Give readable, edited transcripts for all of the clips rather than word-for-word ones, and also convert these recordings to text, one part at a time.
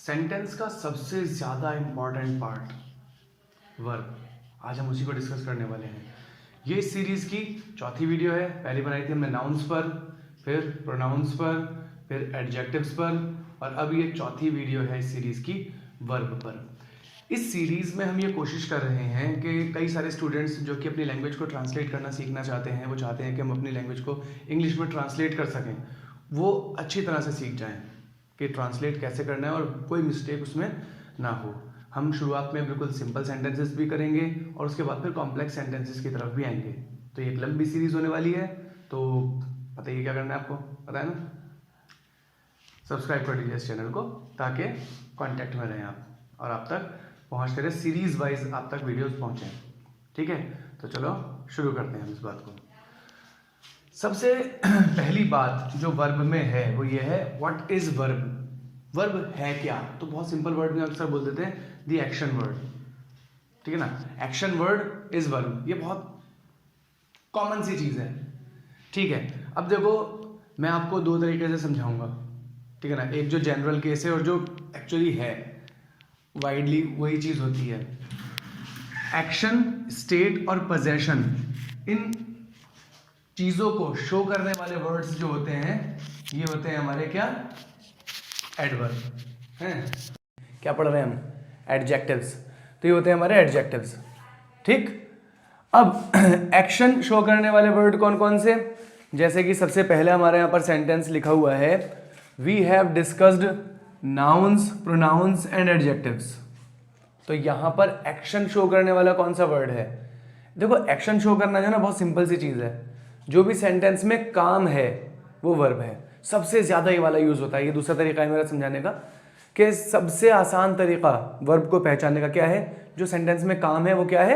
Sentence का सबसे ज़्यादा इम्पॉर्टेंट पार्ट वर्ब। आज हम उसी को डिस्कस करने वाले हैं। ये इस सीरीज़ की चौथी वीडियो है। पहले बनाई थी हमने नाउन्स पर, फिर प्रोनाउंस पर, फिर एडजेक्टिव्स पर, और अब ये चौथी वीडियो है इस सीरीज़ की वर्ब पर। इस सीरीज़ में हम ये कोशिश कर रहे हैं कि कई सारे स्टूडेंट्स जो कि अपनी लैंग्वेज को ट्रांसलेट करना सीखना चाहते हैं, वो चाहते हैं कि हम अपनी लैंग्वेज को इंग्लिश में ट्रांसलेट कर सकें, वो अच्छी तरह से सीख जाएं कि ट्रांसलेट कैसे करना है और कोई मिस्टेक उसमें ना हो। हम शुरुआत में बिल्कुल सिंपल सेंटेंसेस भी करेंगे और उसके बाद फिर कॉम्प्लेक्स सेंटेंसेस की तरफ भी आएंगे। तो ये एक लंबी सीरीज़ होने वाली है, तो बताइए क्या करना है आपको, पता है ना? सब्सक्राइब कर लीजिए इस चैनल को ताकि कांटेक्ट में रहें आप और आप तक पहुँचते रहे, सीरीज़ वाइज आप तक वीडियोस पहुँचें। ठीक है, तो चलो शुरू करते हैं हम इस बात को। सबसे पहली बात जो वर्ब में है वो ये है, व्हाट इज वर्ब? वर्ब है क्या? तो बहुत सिंपल वर्ड में अक्सर बोल देते हैं द एक्शन वर्ड। ठीक है ना, एक्शन वर्ड इज वर्ब। ये बहुत कॉमन सी चीज़ है। ठीक है, अब देखो मैं आपको दो तरीके से समझाऊंगा। ठीक है ना, एक जो जनरल केस है और जो एक्चुअली है वाइडली वही चीज़ होती है। एक्शन, स्टेट और पोजेशन, इन चीज़ों को शो करने वाले वर्ड्स जो होते हैं ये होते हैं हमारे क्या? एडवर्ब हैं। क्या पढ़ रहे हैं हम? एडजेक्टिव्स। तो ये होते हैं हमारे एडजेक्टिव्स। ठीक, अब एक्शन शो करने वाले वर्ड कौन कौन से? जैसे कि सबसे पहले हमारे यहाँ पर सेंटेंस लिखा हुआ है, we have discussed nouns, pronouns and adjectives. तो यहाँ पर एक्शन शो करने वाला कौन सा वर्ड है? देखो, एक्शन शो करना जो है ना बहुत सिंपल सी चीज़ है। जो भी सेंटेंस में काम है वो वर्ब है। सबसे ज़्यादा ये वाला यूज़ होता है। ये दूसरा तरीका है मेरा समझाने का कि सबसे आसान तरीका वर्ब को पहचानने का क्या है? जो सेंटेंस में काम है वो क्या है?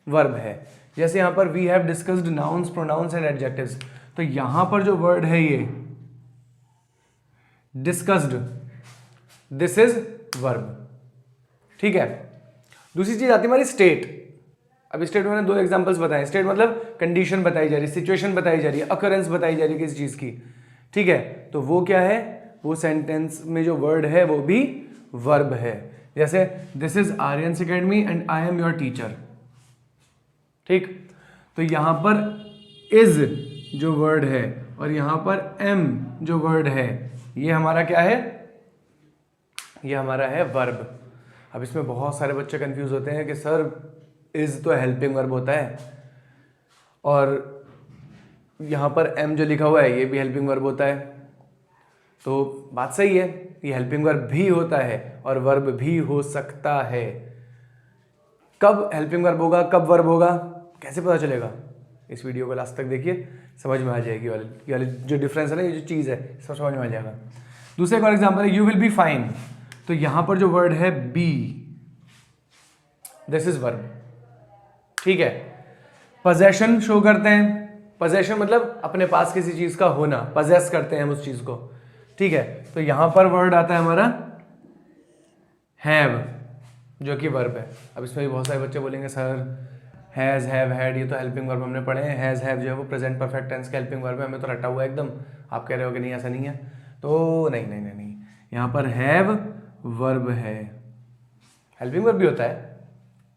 वर्ब है। जैसे यहाँ पर we have discussed nouns, pronouns and adjectives, तो यहाँ पर जो वर्ड है ये डिस्कस्ड, दिस इज वर्ब। ठीक है, दूसरी चीज आती है हमारी स्टेट। अब स्टेट में दो एग्जांपल्स बताएं। स्टेट मतलब कंडीशन बताई जा रही है, सिचुएशन बताई जा रही है, अकरेंस बताई जा रही है किसी चीज की। ठीक है, तो वो क्या है? वो सेंटेंस में जो वर्ड है वो भी वर्ब है। जैसे this is Aryans academy and I am your teacher. ठीक, तो यहां पर इज जो वर्ड है और यहां पर एम जो वर्ड है ये हमारा क्या है? ये हमारा है वर्ब। अब इसमें बहुत सारे बच्चे कंफ्यूज होते हैं कि सर इज तो हेल्पिंग वर्ब होता है और यहाँ पर एम जो लिखा हुआ है ये भी हेल्पिंग वर्ब होता है। तो बात सही है, ये हेल्पिंग वर्ब भी होता है और वर्ब भी हो सकता है। कब हेल्पिंग वर्ब होगा, कब वर्ब होगा, कैसे पता चलेगा? इस वीडियो को लास्ट तक देखिए, समझ में आ जाएगी। ये वाली जो डिफरेंस है ना, ये जो चीज़ है सब समझ में आ जाएगा। दूसरा एक और एग्जाम्पल है, यू विल बी फाइन। तो यहाँ पर जो वर्ड है बी, दिस इज वर्ब। ठीक है, पोजेशन शो करते हैं। पोजेशन मतलब अपने पास किसी चीज का होना, पोजेस करते हैं हम उस चीज को। ठीक है, तो यहां पर वर्ड आता है हमारा हैव, जो कि वर्ब है। अब इसमें भी बहुत सारे बच्चे बोलेंगे सर हैज, हैव, हैड ये तो हेल्पिंग वर्ब हमने पढ़े हैं। हैज, हैव जो है वो प्रेजेंट परफेक्ट टेंस का हेल्पिंग वर्ब है, हमें तो रटा हुआ है एकदम। आप कह रहे हो कि नहीं ऐसा नहीं है, तो नहीं नहीं नहीं नहीं, यहाँ पर हैव वर्ब है, हेल्पिंग वर्ब भी होता है।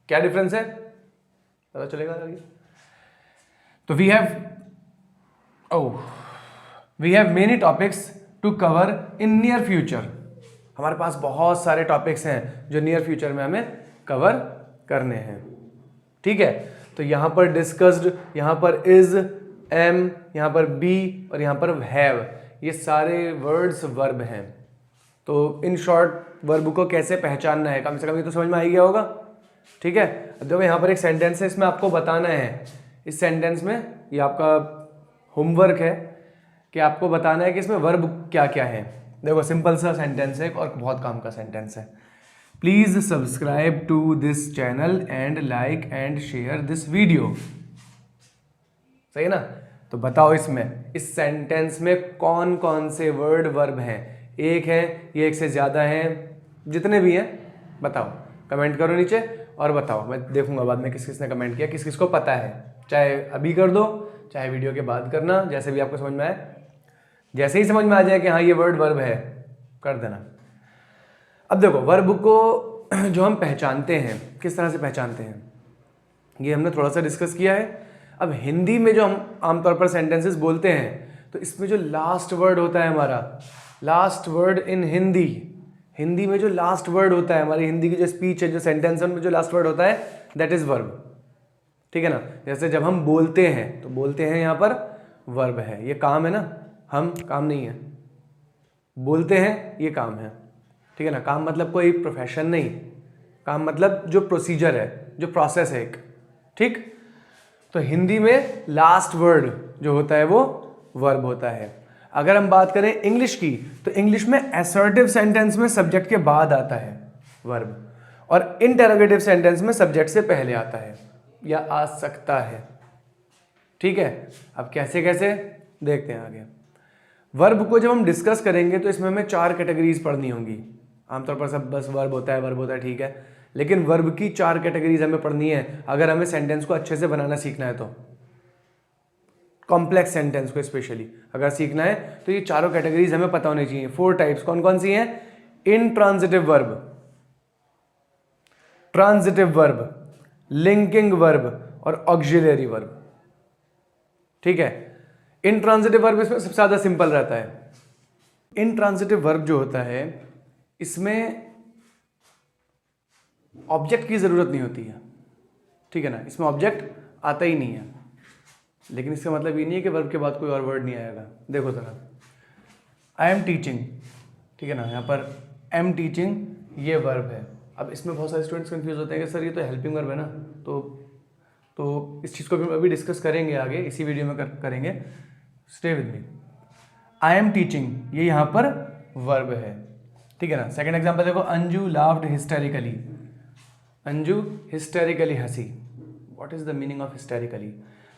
क्या डिफरेंस है पता चलेगा आगे। तो we have many topics to cover in near future. हमारे पास बहुत सारे टॉपिक्स हैं जो नियर फ्यूचर में हमें कवर करने हैं। ठीक है, तो यहां पर डिस्कस्ड, यहां पर इज, एम, यहां पर बी और यहां पर हैव, ये सारे वर्ड्स वर्ब हैं। तो इन शॉर्ट वर्ब को कैसे पहचानना है, कम से कम ये तो समझ में आ ही गया होगा। ठीक है, अब देखो यहाँ पर एक सेंटेंस है, इसमें आपको बताना है, इस सेंटेंस में ये आपका होमवर्क है कि आपको बताना है कि इसमें वर्ब क्या क्या है। देखो सिंपल सा सेंटेंस है और बहुत काम का सेंटेंस है। Please subscribe to this channel and like and share this video. सही ना? तो बताओ इसमें, इस सेंटेंस में कौन कौन से वर्ड वर्ब हैं? एक है, ये एक से ज़्यादा हैं, जितने भी हैं बताओ, कमेंट करो नीचे और बताओ। मैं देखूंगा बाद में किस किस ने कमेंट किया, किस किस को पता है। चाहे अभी कर दो, चाहे वीडियो के बाद करना, जैसे भी आपको समझ में आए। जैसे ही समझ में आ जाए कि हाँ ये वर्ड वर्ब है, कर देना। अब देखो वर्ब को जो हम पहचानते हैं, किस तरह से पहचानते हैं, ये हमने थोड़ा सा डिस्कस किया है। अब हिंदी में जो हम आमतौर पर सेंटेंसेस बोलते हैं, तो इसमें जो लास्ट वर्ड होता है हमारा, last word in Hindi, Hindi में जो लास्ट वर्ड होता है, हमारी हिंदी की जो स्पीच है, जो सेंटेंस है, उनमें जो लास्ट वर्ड होता है दैट इज वर्ब। ठीक है ना। जैसे जब हम बोलते हैं तो बोलते हैं यहाँ पर वर्ब है, ये काम है ना, हम काम नहीं है, बोलते हैं ये काम है। ठीक है ना। काम मतलब कोई प्रोफेशन नहीं, काम मतलब जो प्रोसीजर है, जो प्रोसेस है एक। ठीक। तो हिंदी में लास्ट वर्ड जो होता है वो वर्ब होता है। अगर हम बात करें इंग्लिश की, तो इंग्लिश में असर्टिव सेंटेंस में सब्जेक्ट के बाद आता है वर्ब, और इंटरोगेटिव सेंटेंस में सब्जेक्ट से पहले आता है या आ सकता है। ठीक है। अब कैसे कैसे देखते हैं आगे। वर्ब को जब हम डिस्कस करेंगे तो इसमें हमें 4 कैटेगरीज पढ़नी होंगी। आमतौर पर सब बस वर्ब होता है, ठीक है, लेकिन वर्ब की 4 कैटेगरीज हमें पढ़नी है अगर हमें सेंटेंस को अच्छे से बनाना सीखना है। तो कॉम्प्लेक्स सेंटेंस को स्पेशली अगर सीखना है तो ये चारों कैटेगरीज हमें पता होनी चाहिए। 4 टाइप्स कौन कौन सी हैं? Intransitive verb, transitive verb, linking verb और ऑक्सिलरी वर्ब। ठीक है। इनट्रांजिटिव वर्ब इसमें सबसे ज्यादा सिंपल रहता है। इनट्रांजिटिव वर्ब जो होता है इसमें ऑब्जेक्ट की जरूरत नहीं होती है। ठीक है ना। इसमें ऑब्जेक्ट आता ही नहीं है, लेकिन इसका मतलब ये नहीं है कि वर्ब के बाद कोई और वर्ड नहीं आएगा। देखो जरा, आई एम टीचिंग, ठीक है ना, यहाँ पर एम टीचिंग ये वर्ब है। अब इसमें बहुत सारे स्टूडेंट्स कंफ्यूज होते हैं कि सर ये तो हेल्पिंग वर्ब है ना, तो इस चीज़ को भी अभी डिस्कस करेंगे आगे, इसी वीडियो में करेंगे। Stay with me. I am teaching ये यहाँ पर वर्ब है। ठीक है ना। सेकेंड एग्जाम्पल देखो, Anju laughed hysterically, Anju hysterically हंसी। What is the meaning of hysterically?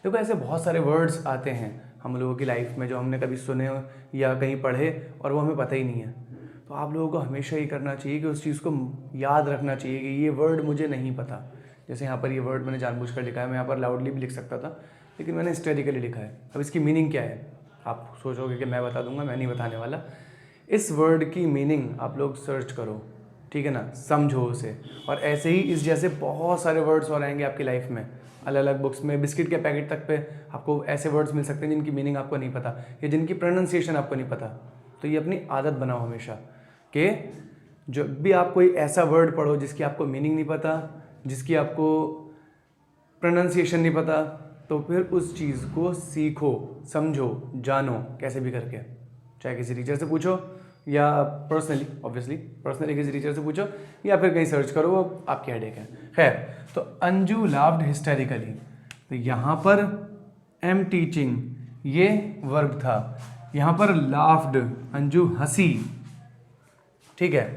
देखो ऐसे बहुत सारे वर्ड्स आते हैं हम लोगों की लाइफ में जो हमने कभी सुने या कहीं पढ़े और वो हमें पता ही नहीं है। तो आप लोगों को हमेशा ये करना चाहिए कि उस चीज़ को याद रखना चाहिए कि ये वर्ड मुझे नहीं पता। जैसे यहाँ पर ये वर्ड मैंने जानबूझकर लिखा है, मैं यहाँ पर लाउडली भी लिख सकता था, लेकिन मैंने हिस्टेरिकली लिखा है। अब इसकी मीनिंग क्या है? आप सोचोगे कि मैं बता दूंगा, मैं नहीं बताने वाला। इस वर्ड की मीनिंग आप लोग सर्च करो, ठीक है ना, समझो उसे। और ऐसे ही इस जैसे बहुत सारे वर्ड्स और आएंगे आपकी लाइफ में, अलग अलग बुक्स में, बिस्किट के पैकेट तक पे आपको ऐसे वर्ड्स मिल सकते हैं जिनकी मीनिंग आपको नहीं पता या जिनकी प्रोनाउंसिएशन आपको नहीं पता। तो ये अपनी आदत बनाओ हमेशा कि जब भी आप कोई ऐसा वर्ड पढ़ो जिसकी आपको मीनिंग नहीं पता, जिसकी आपको प्रोनाउंसिएशन नहीं पता, तो फिर उस चीज़ को सीखो, समझो, जानो कैसे भी करके। चाहे किसी टीचर से पूछो या पर्सनली, ऑब्वियसली पर्सनली किसी टीचर से पूछो, या फिर कहीं सर्च करो, वो आपकी हेडेक है। खैर, तो अंजू लाफ्ड हिस्टेरिकली, तो यहाँ पर एम टीचिंग ये वर्ब था, यहाँ पर लाफ्ड अंजू हंसी। ठीक है।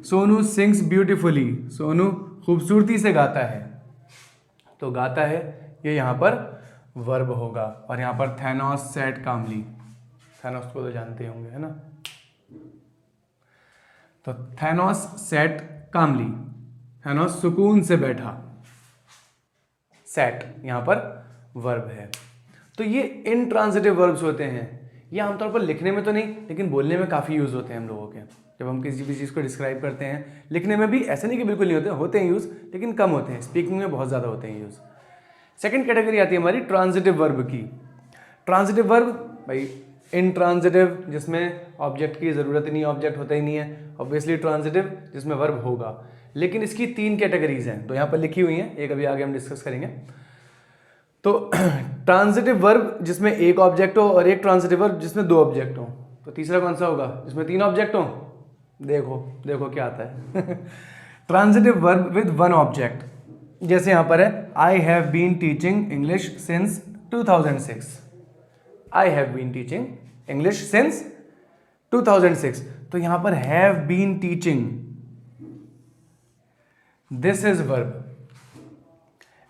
सोनू सिंग्स ब्यूटीफुली, सोनू खूबसूरती से गाता है, तो गाता है ये यहाँ पर वर्ब होगा। और यहाँ पर थैनोस सैट कामली, थैनोस को तो जानते होंगे है ना, तो थैनोस सैट कामली, थैनोस सुकून से बैठा, सैट यहाँ पर वर्ब है। तो ये इनट्रांजिटिव वर्ब्स होते हैं। ये आमतौर पर लिखने में तो नहीं, लेकिन बोलने में काफ़ी यूज़ होते हैं हम लोगों के। जब हम किसी भी चीज़ को डिस्क्राइब करते हैं, लिखने में भी ऐसा नहीं कि बिल्कुल नहीं होते हैं यूज़, लेकिन कम होते हैं। स्पीकिंग में बहुत ज़्यादा होते हैं यूज़। सेकंड कैटेगरी आती है हमारी ट्रांजिटिव वर्ब की। ट्रांजिटिव वर्ब भाई इनट्रांजिटिव, जिसमें ऑब्जेक्ट की ज़रूरत ही नहीं, ऑब्जेक्ट होता ही नहीं है। ऑब्वियसली ट्रांजिटिव जिसमें वर्ब होगा। लेकिन इसकी 3 कैटेगरीज हैं, तो यहाँ पर लिखी हुई हैं, एक अभी आगे हम डिस्कस करेंगे। तो ट्रांजिटिव वर्ब जिसमें एक ऑब्जेक्ट हो और एक ट्रांजिटिव वर्ब जिसमें 2 ऑब्जेक्ट हो। तो तीसरा कौन सा होगा जिसमें 3 ऑब्जेक्ट हो? देखो क्या आता है। ट्रांजिटिव वर्ब विद 1 ऑब्जेक्ट, जैसे यहाँ पर है I have been teaching English since 2006। I have been teaching English since 2006, तो यहाँ पर have been teaching, this is verb,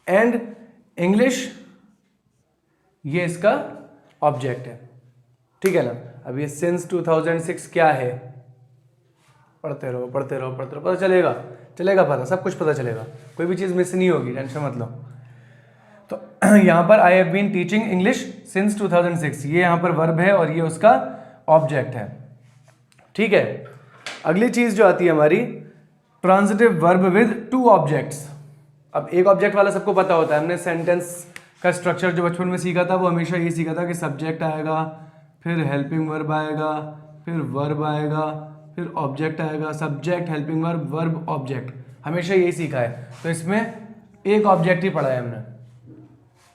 and English ये इसका ऑब्जेक्ट है। ठीक है ना। अब ये सिंस 2006 क्या है? पढ़ते रहो, पता चलेगा पता, सब कुछ पता चलेगा, कोई भी चीज़ मिस नहीं होगी, टेंशन मत लो। तो यहाँ पर I have been teaching English since 2006, ये यहाँ पर वर्ब है और ये उसका ऑब्जेक्ट है। ठीक है। अगली चीज़ जो आती है हमारी ट्रांजिटिव वर्ब विद 2 ऑब्जेक्ट्स। अब एक ऑब्जेक्ट वाला सबको पता होता है, हमने सेंटेंस का स्ट्रक्चर जो बचपन में सीखा था वो हमेशा ये सीखा था कि सब्जेक्ट आएगा, फिर हेल्पिंग वर्ब आएगा, फिर वर्ब आएगा, फिर ऑब्जेक्ट आएगा, subject helping verb verb object, हमेशा यही सीखा है। तो इसमें एक ऑब्जेक्ट ही पढ़ा है हमने,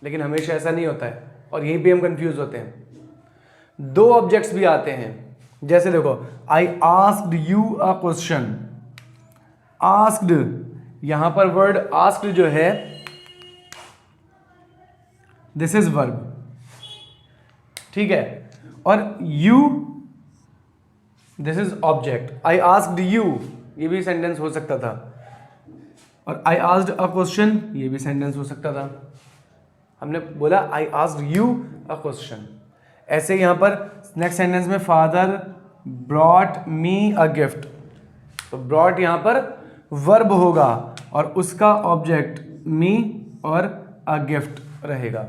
लेकिन हमेशा ऐसा नहीं होता है और यहीं पे हम कंफ्यूज होते हैं। 2 ऑब्जेक्ट्स भी आते हैं, जैसे देखो आई asked you a question. Asked, यहां पर वर्ड आस्क्ड जो है दिस इज वर्ब, ठीक है, और you this is object. I asked you ये भी सेंटेंस हो सकता था, और आई आस्क्ड अ क्वेश्चन ये भी सेंटेंस हो सकता था। हमने बोला आई आस्क्ड यू अ क्वेश्चन। ऐसे यहां पर नेक्स्ट सेंटेंस में father brought me a gift, तो ब्रॉट यहां पर वर्ब होगा और उसका ऑब्जेक्ट मी और अ गिफ्ट रहेगा,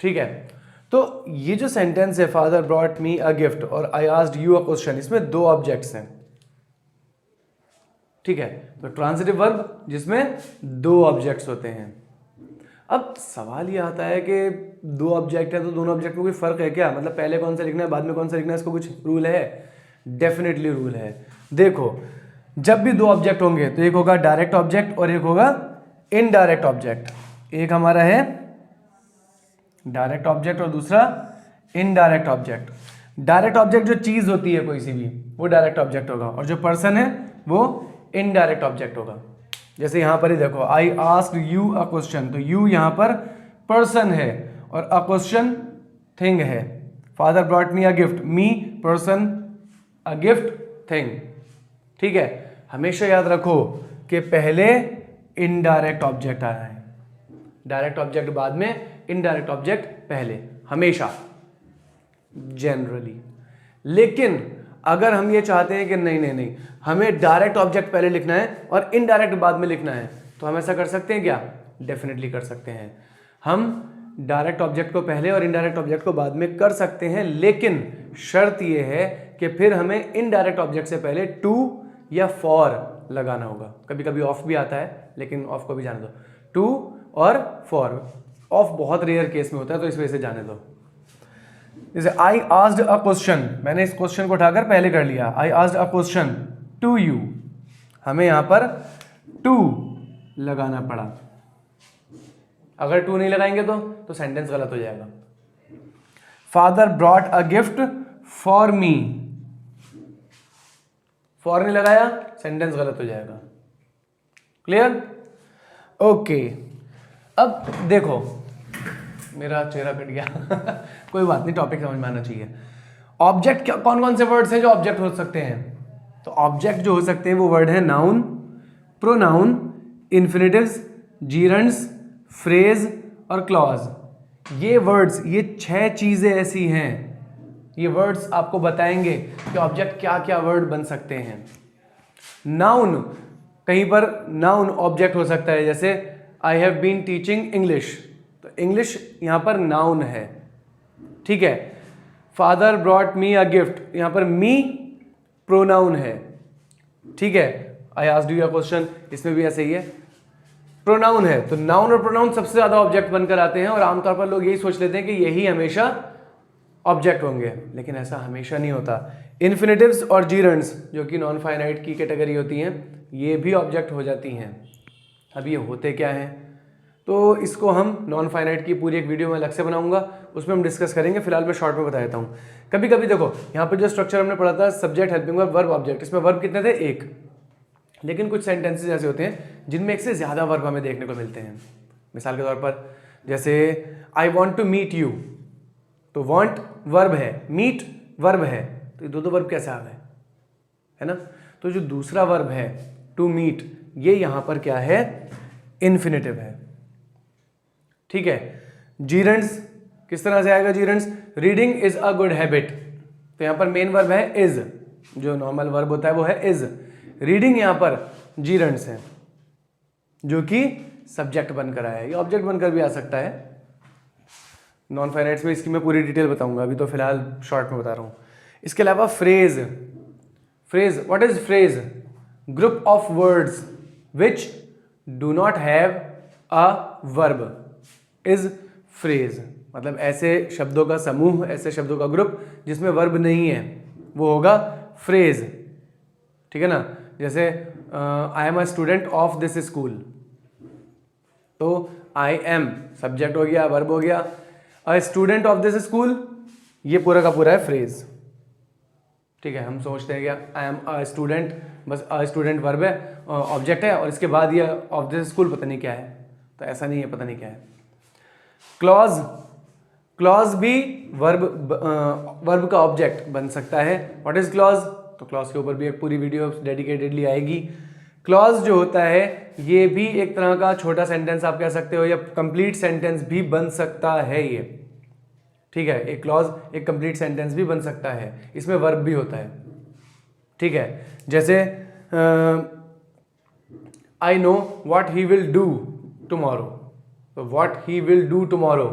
ठीक है। तो ये जो सेंटेंस है father brought me a gift और I asked you a question, इसमें 2 ऑब्जेक्ट्स हैं, ठीक है। तो ट्रांजिटिव वर्ब जिसमें 2 ऑब्जेक्ट्स होते हैं। अब सवाल ये आता है कि 2 ऑब्जेक्ट है तो दोनों ऑब्जेक्ट में कोई फर्क है क्या, मतलब पहले कौन सा लिखना है बाद में कौन सा लिखना है, इसको कुछ रूल है? डेफिनेटली रूल है। देखो जब भी 2 ऑब्जेक्ट होंगे तो एक होगा डायरेक्ट ऑब्जेक्ट और एक होगा इनडायरेक्ट ऑब्जेक्ट। एक हमारा है डायरेक्ट ऑब्जेक्ट और दूसरा इनडायरेक्ट ऑब्जेक्ट। डायरेक्ट ऑब्जेक्ट जो चीज होती है कोई सी भी वो डायरेक्ट ऑब्जेक्ट होगा, और जो पर्सन है वो इनडायरेक्ट ऑब्जेक्ट होगा। जैसे यहां पर ही देखो आई आस्क्ड यू अ क्वेश्चन, तो यू यहां पर पर्सन है और अ क्वेश्चन थिंग है। Father brought me a gift, me person, a gift thing, ठीक है। हमेशा याद रखो कि पहले इनडायरेक्ट ऑब्जेक्ट आ रहा है, डायरेक्ट ऑब्जेक्ट बाद में, इनडायरेक्ट ऑब्जेक्ट पहले, हमेशा जनरली। लेकिन अगर हम ये चाहते हैं कि नहीं नहीं नहीं हमें डायरेक्ट ऑब्जेक्ट पहले लिखना है और इनडायरेक्ट बाद में लिखना है, तो हम ऐसा कर सकते हैं क्या? डेफिनेटली कर सकते हैं। हम डायरेक्ट ऑब्जेक्ट को पहले और इनडायरेक्ट ऑब्जेक्ट को बाद में कर सकते हैं, लेकिन शर्त यह है कि फिर हमें इनडायरेक्ट ऑब्जेक्ट से पहले टू या फॉर लगाना होगा। कभी कभी ऑफ भी आता है, लेकिन ऑफ को भी जाने दो। टू और फॉर, ऑफ बहुत रेयर केस में होता है तो इस वजह से जाने दो। जैसे आई आस्क्ड अ क्वेश्चन, मैंने इस क्वेश्चन को उठाकर पहले कर लिया, I asked a question to you, हमें यहां पर टू लगाना पड़ा। अगर टू नहीं लगाएंगे तो सेंटेंस गलत हो जाएगा। Father brought a gift for me, for नहीं लगाया सेंटेंस गलत हो जाएगा। क्लियर? ओके। अब देखो मेरा चेहरा कट गया कोई बात नहीं, टॉपिक समझ में आना चाहिए। ऑब्जेक्ट कौन कौन से वर्ड्स हैं जो ऑब्जेक्ट हो सकते हैं? तो ऑब्जेक्ट जो हो सकते हैं वो वर्ड है नाउन, प्रोनाउन, इन्फिनिटिव्स, जीरंड्स, फ्रेज और क्लॉज। ये वर्ड्स, ये 6 चीजें ऐसी हैं, ये वर्ड्स आपको बताएंगे कि ऑब्जेक्ट क्या क्या वर्ड बन सकते हैं। नाउन, कहीं पर नाउन ऑब्जेक्ट हो सकता है, जैसे I have been teaching English, तो इंग्लिश यहां पर नाउन है, ठीक है। Father brought me a gift, यहां पर मी प्रोनाउन है, ठीक है। I asked you a question, इसमें भी ऐसे ही है, प्रोनाउन है। तो नाउन और प्रोनाउन सबसे ज्यादा ऑब्जेक्ट बनकर आते हैं और आमतौर पर लोग यही सोच लेते हैं कि यही हमेशा ऑब्जेक्ट होंगे, लेकिन ऐसा हमेशा नहीं होता। इन्फिनिटिव्स और जीरंड्स जो कि नॉन फाइनाइट की कैटेगरी होती हैं, ये भी ऑब्जेक्ट हो जाती हैं। अब ये होते क्या हैं, तो इसको हम नॉन फाइनाइट की पूरी एक वीडियो में अलग से बनाऊंगा, उसमें हम डिस्कस करेंगे। फिलहाल मैं शॉर्ट में बता देता हूँ। कभी कभी देखो यहाँ पर जो स्ट्रक्चर हमने पढ़ा था subject helping verb verb object, इसमें वर्ब कितने थे? 1। लेकिन कुछ सेंटेंसेस ऐसे होते हैं जिनमें एक से ज़्यादा वर्ब हमें देखने को मिलते हैं। मिसाल के तौर पर जैसे I want to meet you, तो वॉन्ट वर्ब है, मीट वर्ब है, तो ये दो वर्ब कैसे आ गए, है ना। तो जो दूसरा वर्ब है टू मीट, ये यहां पर क्या है? इन्फिनिटिव है, ठीक है। जीरंड्स किस तरह से आएगा? Gerunds, reading is a good habit, तो यहां पर मेन वर्ब है इज, जो नॉर्मल वर्ब होता है वो है इज। रीडिंग यहां पर जीरंड्स है जो कि सब्जेक्ट बनकर आया है, ये ऑब्जेक्ट बनकर भी आ सकता है। नॉन फाइनाइट्स में इसकी मैं पूरी डिटेल बताऊंगा, अभी तो फिलहाल शॉर्ट में बता रहा हूं। इसके अलावा phrase, phrase, what is phrase? Group of words which do not have a verb is phrase. मतलब ऐसे शब्दों का समूह, ऐसे शब्दों का ग्रुप जिसमें वर्ब नहीं है, वो होगा फ्रेज। ठीक है ना? जैसे I am a student of this school, तो आई एम सब्जेक्ट हो गया, वर्ब हो गया। A student of this school, ये पूरा का पूरा है फ्रेज। ठीक है, हम सोचते हैं क्या, आई एम अ स्टूडेंट, बस अ स्टूडेंट वर्ब है, ऑब्जेक्ट है, और इसके बाद ये ऑफ दिस स्कूल पता नहीं क्या है, तो ऐसा नहीं है, पता नहीं क्या है। क्लॉज, क्लॉज भी वर्ब का ऑब्जेक्ट बन सकता है। What is clause? तो क्लॉज के ऊपर भी एक पूरी वीडियो डेडिकेटेडली आएगी। क्लॉज जो होता है ये भी एक तरह का छोटा सेंटेंस आप कह सकते हो, या कंप्लीट सेंटेंस भी बन सकता है ये। ठीक है, एक क्लॉज एक कंप्लीट सेंटेंस भी बन सकता है, इसमें वर्ब भी होता है। ठीक है, जैसे I know what he will do tomorrow, तो what he will do tomorrow,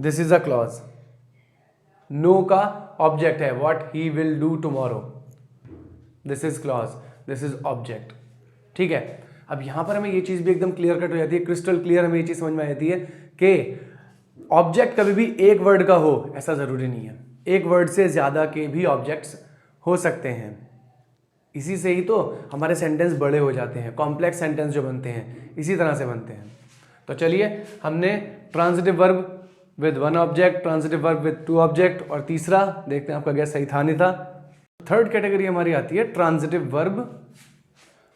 this is a clause. Know का ऑब्जेक्ट है, what he will do tomorrow, this is clause, this is object. ठीक है, अब यहां पर हमें ये चीज भी एकदम क्लियर कट हो जाती है, क्रिस्टल क्लियर हमें ये चीज समझ में आ जाती है कि ऑब्जेक्ट कभी भी एक वर्ड का हो ऐसा जरूरी नहीं है, एक वर्ड से ज्यादा के भी ऑब्जेक्ट्स हो सकते हैं। इसी से ही तो हमारे सेंटेंस बड़े हो जाते हैं, कॉम्प्लेक्स सेंटेंस जो बनते हैं इसी तरह से बनते हैं। तो चलिए, हमने transitive verb with one object, transitive verb with two object, और तीसरा देखते हैं आपका गैस सही था नहीं था। थर्ड कैटेगरी हमारी आती है transitive verb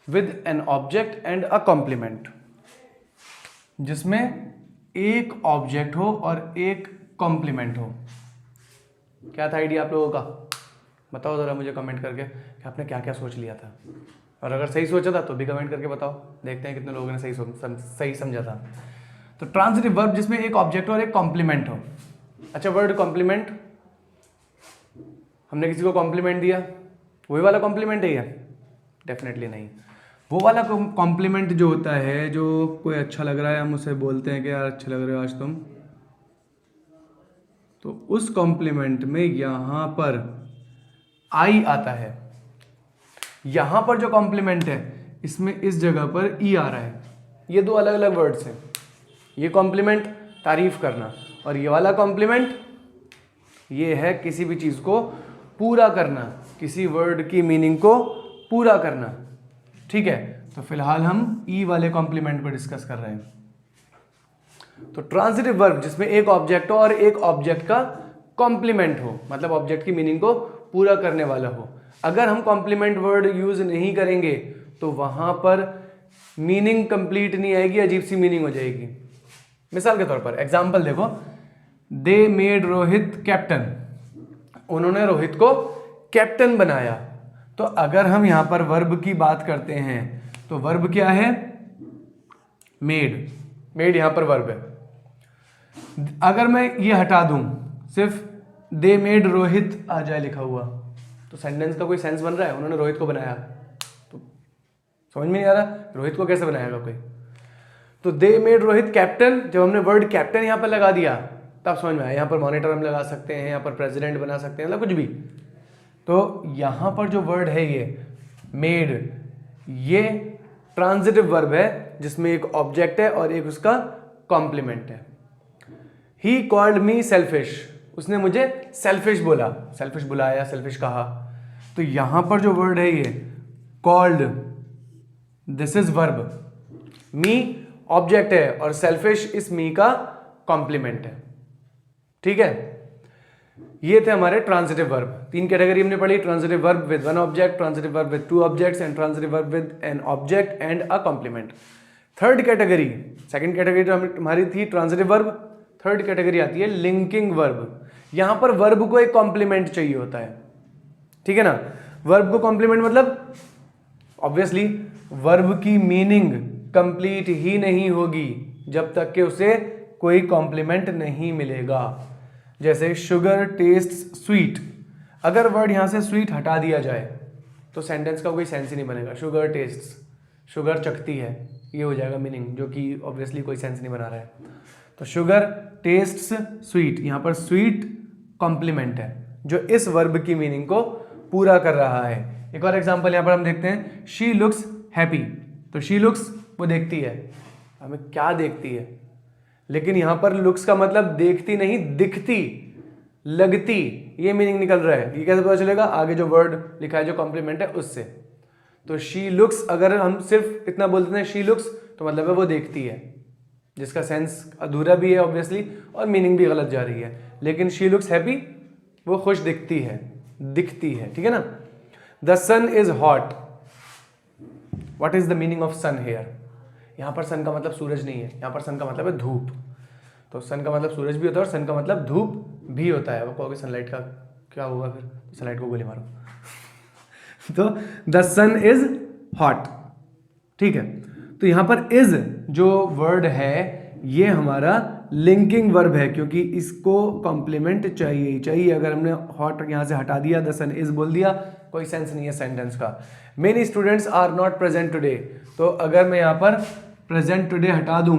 with an object and a compliment, जिसमें एक ऑब्जेक्ट हो और एक कॉम्प्लीमेंट हो। क्या था आइडिया आप लोगों का? बताओ जरा मुझे कमेंट करके कि आपने क्या क्या सोच लिया था, और अगर सही सोचा था तो भी कमेंट करके बताओ, देखते हैं कितने लोगों ने सही समझा था। तो ट्रांजिटिव वर्ब जिसमें एक ऑब्जेक्ट और एक कॉम्प्लीमेंट हो। अच्छा, वर्ड कॉम्प्लीमेंट, हमने किसी को कॉम्प्लीमेंट दिया, वही वाला कॉम्प्लीमेंट है ये? डेफिनेटली नहीं। वो वाला कॉम्प्लीमेंट जो होता है, जो कोई अच्छा लग रहा है, हम उसे बोलते हैं कि यार अच्छे लग रहे हो आज तुम, तो उस कॉम्प्लीमेंट में यहां पर आई आता है। यहां पर जो कॉम्प्लीमेंट है इसमें इस जगह पर ई आ रहा है। ये दो अलग अलग वर्ड्स हैं। ये कॉम्प्लीमेंट तारीफ करना, और ये वाला कॉम्प्लीमेंट ये है किसी भी चीज को पूरा करना, किसी वर्ड की मीनिंग को पूरा करना। ठीक है, तो फिलहाल हम ई वाले कॉम्प्लीमेंट को डिस्कस कर रहे हैं। तो ट्रांजिटिव वर्ब जिसमें एक ऑब्जेक्ट हो और एक ऑब्जेक्ट का कॉम्प्लीमेंट हो, मतलब ऑब्जेक्ट की मीनिंग को पूरा करने वाला हो। अगर हम कॉम्प्लीमेंट वर्ड यूज नहीं करेंगे तो वहां पर मीनिंग कंप्लीट नहीं आएगी, अजीब सी मीनिंग हो जाएगी। मिसाल के तौर पर एग्जाम्पल देखो, दे मेड रोहित कैप्टन, उन्होंने रोहित को कैप्टन बनाया। तो अगर हम यहां पर वर्ब की बात करते हैं तो वर्ब क्या है? मेड, मेड यहां पर वर्ब है। अगर मैं ये हटा दूं, सिर्फ दे मेड रोहित आ जाए लिखा हुआ, तो सेंटेंस का कोई सेंस बन रहा है? उन्होंने रोहित को बनाया, तो समझ में नहीं आ रहा रोहित को कैसे बनाएगा कोई। तो दे मेड रोहित कैप्टन, जब हमने वर्ड कैप्टन यहां पर लगा दिया तब समझ में आया। यहां पर मॉनिटर हम लगा सकते हैं, यहां पर प्रेसिडेंट बना सकते हैं, मतलब कुछ भी। तो यहां पर जो वर्ड है ये मेड, ये ट्रांजिटिव वर्ब है जिसमें एक ऑब्जेक्ट है और एक उसका कॉम्प्लीमेंट है। ही कॉल्ड मी सेल्फिश, उसने मुझे सेल्फिश बोला, सेल्फिश बुलाया, सेल्फिश कहा। तो यहां पर जो वर्ड है ये called, this is verb, me object है और सेल्फिश इस मी का कॉम्प्लीमेंट है। ठीक है, ये थे हमारे ट्रांजिटिव वर्ब। तीन कैटेगरी हमने पढ़ी, transitive verb with one object, transitive verb with two objects and transitive verb with an object and a compliment. Third category, second category तो हमारी थी ट्रांजिटिव वर्ब, थर्ड कैटेगरी आती है लिंकिंग वर्ब। यहां पर वर्ब को एक कॉम्प्लीमेंट चाहिए होता है। ठीक है ना, वर्ब को कॉम्प्लीमेंट मतलब ऑब्वियसली वर्ब की मीनिंग कंप्लीट ही नहीं होगी जब तक कि उसे कोई कॉम्प्लीमेंट नहीं मिलेगा। जैसे शुगर टेस्ट स्वीट, अगर वर्ड यहां से स्वीट हटा दिया जाए तो सेंटेंस का कोई सेंस ही नहीं बनेगा। शुगर टेस्ट, शुगर चखती है, ये हो जाएगा मीनिंग, जो कि ऑब्वियसली कोई सेंस नहीं बना रहा है। तो शुगर टेस्ट्स स्वीट, यहां पर स्वीट कॉम्प्लीमेंट है जो इस वर्ब की मीनिंग को पूरा कर रहा है। एक और एग्जांपल यहाँ पर हम देखते हैं, शी लुक्स हैप्पी। तो शी लुक्स वो देखती है, हमें क्या देखती है, लेकिन यहाँ पर लुक्स का मतलब देखती नहीं, दिखती, लगती, ये मीनिंग निकल रहा है। ये कैसे पता चलेगा? आगे जो वर्ड लिखा है जो कॉम्प्लीमेंट है उससे। तो शी लुक्स, अगर हम सिर्फ इतना बोलते हैं शी लुक्स, तो मतलब है वो देखती है, जिसका सेंस अधूरा भी है ऑब्वियसली और मीनिंग भी गलत जा रही है। लेकिन शी लुक्स हैप्पी, वो खुश दिखती है, ठीक है ना। The sun is hot. What is the meaning of sun here? यहाँ पर सन का मतलब सूरज नहीं है, यहाँ पर सन का मतलब है धूप। तो सन का मतलब सूरज भी होता है और सन का मतलब धूप भी होता है। वो कहोगे सनलाइट का क्या होगा फिर? सनलाइट को गोली मारो। तो द सन इज हॉट, ठीक है। तो यहाँ पर इज जो वर्ड है ये हमारा लिंकिंग वर्ब है, क्योंकि इसको कॉम्प्लीमेंट चाहिए ही चाहिए। अगर हमने हॉट यहाँ से हटा दिया, द सन इज बोल दिया, कोई सेंस नहीं है सेंटेंस का। Many students are not present today. तो अगर मैं यहाँ पर प्रेजेंट टुडे हटा दूं,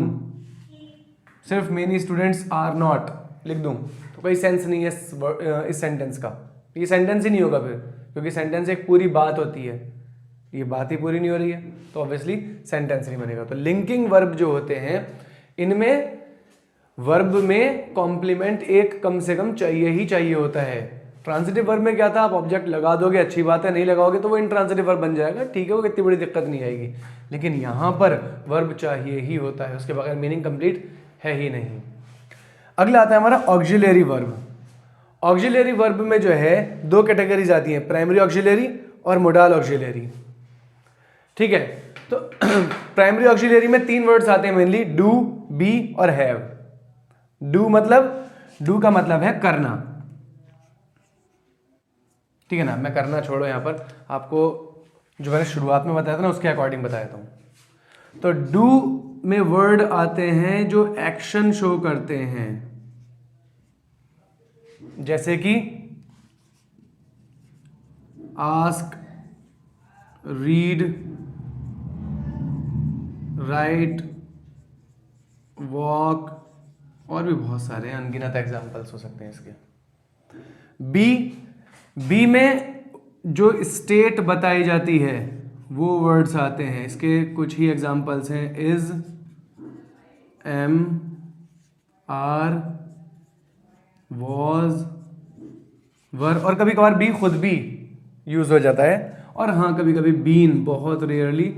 सिर्फ मेनी स्टूडेंट्स आर नॉट लिख दूं, तो कोई सेंस नहीं है इस सेंटेंस का। ये सेंटेंस ही नहीं होगा फिर, क्योंकि सेंटेंस एक पूरी बात होती है, ये बात ही पूरी नहीं हो रही है, तो ऑब्वियसली सेंटेंस नहीं बनेगा। तो लिंकिंग वर्ब जो होते हैं, इनमें वर्ब में कॉम्प्लीमेंट एक कम से कम चाहिए ही चाहिए होता है। ट्रांजिटिव वर्ब में क्या था, आप ऑब्जेक्ट लगा दोगे अच्छी बात है, नहीं लगाओगे तो वो इनट्रांजिटिव वर्ब बन जाएगा, ठीक है, वो इतनी बड़ी दिक्कत नहीं आएगी। लेकिन यहाँ पर वर्ब चाहिए ही होता है, उसके बगैर मीनिंग कंप्लीट है ही नहीं। अगला आता है हमारा ऑक्सिलरी वर्ब। ऑक्सिलरी वर्ब में जो है दो कैटेगरीज आती हैं, प्राइमरी ऑक्सिलरी और मोडाल ऑक्सिलरी, ठीक है। तो प्राइमरी ऑक्सिलरी में तीन वर्ड्स आते हैं मेनली, डू, बी और हैव। डू का मतलब है करना, ठीक है ना। मैं करना छोड़ो, यहां पर आपको जो मैंने शुरुआत में बताया था ना उसके अकॉर्डिंग बताया था। तो डू में वर्ड आते हैं जो एक्शन शो करते हैं, जैसे कि आस्क, रीड, राइट, वॉक, और भी बहुत सारे अनगिनत एग्जाम्पल्स हो सकते हैं इसके। बी में जो स्टेट बताई जाती है वो वर्ड्स आते हैं, इसके कुछ ही एग्जाम्पल्स हैं, इज, एम, आर, वॉज, वर, और कभी कभार बी खुद भी यूज हो जाता है। और हाँ, कभी कभी बीन, बहुत रेयरली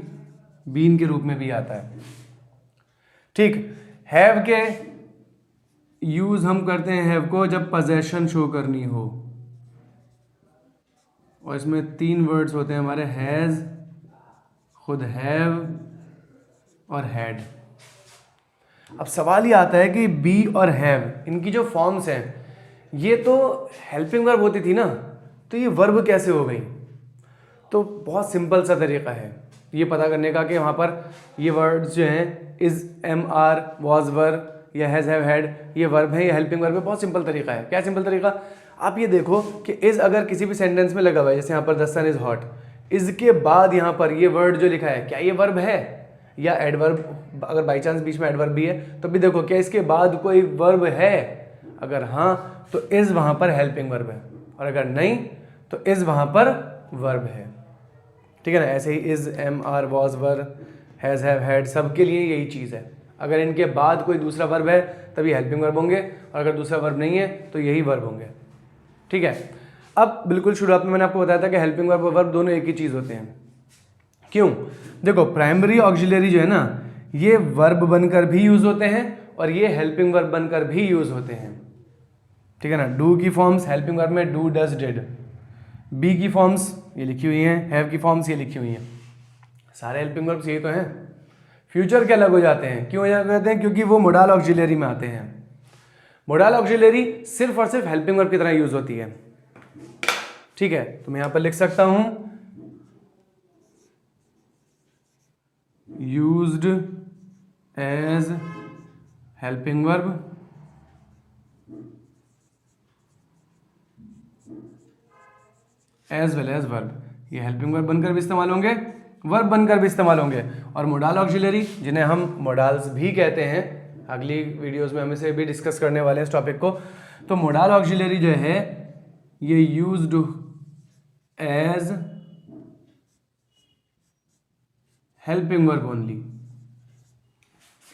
बीन के रूप में भी आता है, ठीक। हैव के यूज हम करते हैं हैव को जब पोजेशन शो करनी हो, और इसमें तीन वर्ड्स होते हैं हमारे, हैज, खुद हैव और हैड। अब सवाल ये आता है कि बी और हैव, इनकी जो फॉर्म्स हैं, ये तो हेल्पिंग वर्ब होती थी ना, तो ये वर्ब कैसे हो गई? तो बहुत सिंपल सा तरीका है ये पता करने का कि वहाँ पर ये वर्ड्स जो हैं, इज, एम, आर, वॉज, वर या हैज, हैव, हैड, ये वर्ब है, ये हेल्पिंग वर्ब है। बहुत सिंपल तरीका है। क्या सिंपल तरीका? आप ये देखो कि इज अगर किसी भी सेंटेंस में लगा हुआ है, जैसे यहाँ पर the sun is hot, is के बाद यहाँ पर ये वर्ड जो लिखा है, क्या ये वर्ब है या एडवर्ब? अगर बाई चांस बीच में एडवर्ब भी है तो भी देखो क्या इसके बाद कोई वर्ब है। अगर हाँ तो इज वहाँ पर हेल्पिंग वर्ब है, और अगर नहीं तो इज वहाँ पर वर्ब है, ठीक है ना। ऐसे ही is, am, are, was, were, has, have, had, सबके लिए यही चीज़ है। अगर इनके बाद कोई दूसरा वर्ब है तभी हेल्पिंग वर्ब होंगे, और अगर दूसरा वर्ब नहीं है तो यही वर्ब होंगे, ठीक है। अब बिल्कुल शुरुआत में मैंने आपको बताया था कि हेल्पिंग वर्ब और वर्ब दोनों एक ही चीज़ होते हैं। क्यों? देखो, प्राइमरी ऑक्सिलरी जो है ना, ये वर्ब बनकर भी यूज होते हैं और ये हेल्पिंग वर्ब बनकर भी यूज होते हैं, ठीक है ना। डू की फॉर्म्स हेल्पिंग वर्ब में डू, डज, डिड। बी की फॉर्म्स ये लिखी हुई हैं, हैव की फॉर्म्स ये लिखी हुई हैं। सारे हेल्पिंग वर्ब्स यही तो हैं। फ्यूचर के अलग हो जाते हैं, क्यों अलग हो जाते हैं? क्योंकि वो मोडाल ऑक्सिलरी में आते हैं। मोडाल ऑक्सिलरी सिर्फ और सिर्फ हेल्पिंग वर्ब की तरह यूज होती है, ठीक है। तो मैं यहां पर लिख सकता हूं used as helping verb as well as verb. ये हेल्पिंग वर्ब बनकर भी इस्तेमाल होंगे, वर्ब बनकर भी इस्तेमाल होंगे। और मोडाल ऑक्सिलरी, जिन्हें हम मोडाल्स भी कहते हैं, अगली वीडियोस में हम इसे भी डिस्कस करने वाले हैं इस टॉपिक को। तो मोडाल ऑक्सिलरी जो है ये used as helping verb only.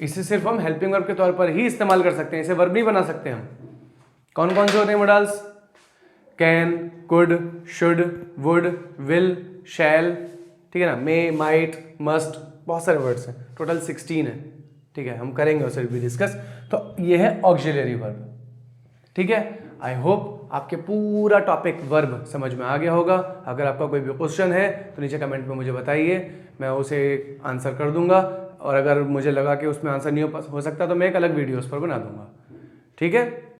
इसे सिर्फ हम हेल्पिंग वर्ब के तौर पर ही इस्तेमाल कर सकते हैं, इसे वर्ब नहीं बना सकते हम। कौन कौन से होते हैं modals? Can, could, should, would, will, shall, ठीक है ना, मे, माइट, मस्ट, बहुत सारे वर्ड्स हैं, टोटल 16 है, ठीक है, हम करेंगे उसे भी डिस्कस। तो ये है ऑक्सिलरी वर्ब, ठीक है। आई होप आपके पूरा टॉपिक वर्ब समझ में आ गया होगा। अगर आपका कोई भी क्वेश्चन है तो नीचे कमेंट में मुझे बताइए, मैं उसे आंसर कर दूंगा, और अगर मुझे लगा कि उसमें आंसर नहीं हो सकता तो मैं एक अलग वीडियो उस पर बना दूंगा, ठीक है।